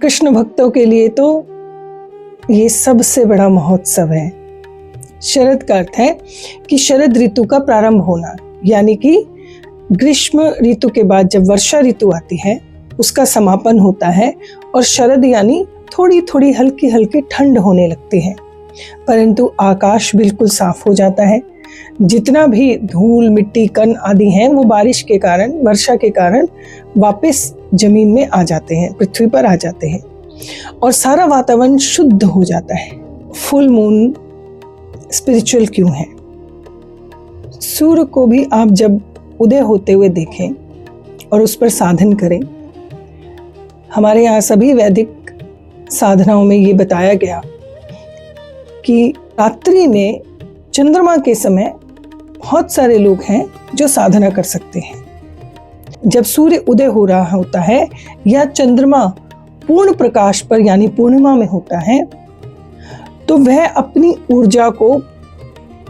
कृष्ण भक्तों के लिए तो ये सबसे बड़ा महोत्सव है। शरद का अर्थ है कि शरद ऋतु का प्रारंभ होना, यानी कि ग्रीष्म ऋतु के बाद जब वर्षा ऋतु आती है उसका समापन होता है और शरद यानी थोड़ी थोड़ी हल्की हल्की ठंड होने लगती है, परंतु आकाश बिल्कुल साफ हो जाता है। जितना भी धूल मिट्टी कण आदि हैं वो बारिश के कारण, वर्षा के कारण वापस जमीन में आ जाते हैं, पृथ्वी पर आ जाते हैं और सारा वातावरण शुद्ध हो जाता है। फुल मून स्पिरिचुअल क्यों है? सूर्य को भी आप जब उदय होते हुए देखें और उस पर साधन करें, हमारे यहाँ सभी वैदिक साधनाओं में ये बताया गया कि रात्रि में चंद्रमा के समय बहुत सारे लोग हैं जो साधना कर सकते हैं। जब सूर्य उदय हो रहा होता है या चंद्रमा पूर्ण प्रकाश पर यानी पूर्णिमा में होता है तो वह अपनी ऊर्जा को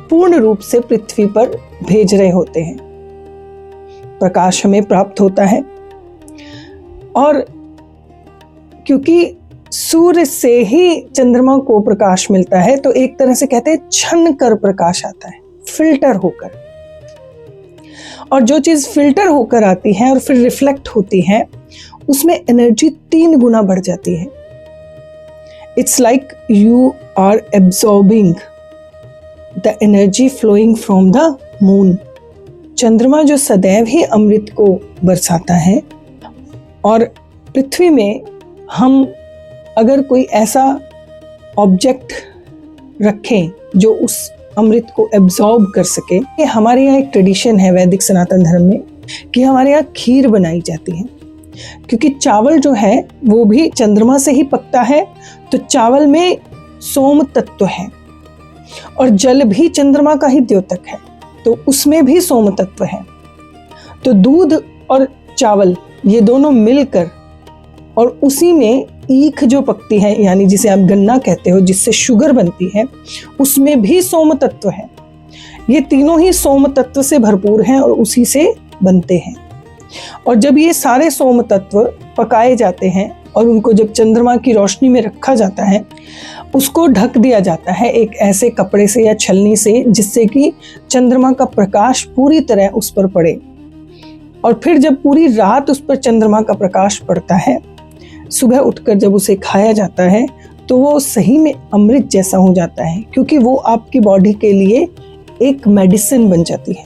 पूर्ण रूप से पृथ्वी पर भेज रहे होते हैं, प्रकाश हमें प्राप्त होता है। और क्योंकि सूर्य से ही चंद्रमा को प्रकाश मिलता है तो एक तरह से कहते हैं छन कर प्रकाश आता है, फिल्टर होकर। और जो चीज फिल्टर होकर आती है और फिर रिफ्लेक्ट होती है उसमें एनर्जी 3 गुना बढ़ जाती है। It's like you are absorbing the energy flowing from the moon. चंद्रमा जो सदैव ही अमृत को बरसाता है और पृथ्वी में हम अगर कोई ऐसा ऑब्जेक्ट रखें जो उस अमृत को एब्जॉर्ब कर सके। ये हमारे यहाँ एक ट्रेडिशन है वैदिक सनातन धर्म में कि हमारे यहाँ खीर बनाई जाती है, क्योंकि चावल जो है वो भी चंद्रमा से ही पकता है, तो चावल में सोम तत्व है और जल भी चंद्रमा का ही द्योतक है तो उसमें भी सोम तत्व है। तो दूध और चावल ये दोनों मिलकर और उसी में ईख जो पकती है यानी जिसे आप गन्ना कहते हो, जिससे शुगर बनती है, उसमें भी सोम तत्व है। ये तीनों ही सोम तत्व से भरपूर हैं और उसी से बनते हैं। और जब ये सारे सोम तत्व पकाए जाते हैं और उनको जब चंद्रमा की रोशनी में रखा जाता है, उसको ढक दिया जाता है एक ऐसे कपड़े से या छलनी से जिससे कि चंद्रमा का प्रकाश पूरी तरह उस पर पड़े। और फिर जब पूरी रात उस पर चंद्रमा का प्रकाश पड़ता है, सुबह उठकर जब उसे खाया जाता है तो वो सही में अमृत जैसा हो जाता है, क्योंकि वो आपकी बॉडी के लिए एक मेडिसिन बन जाती है।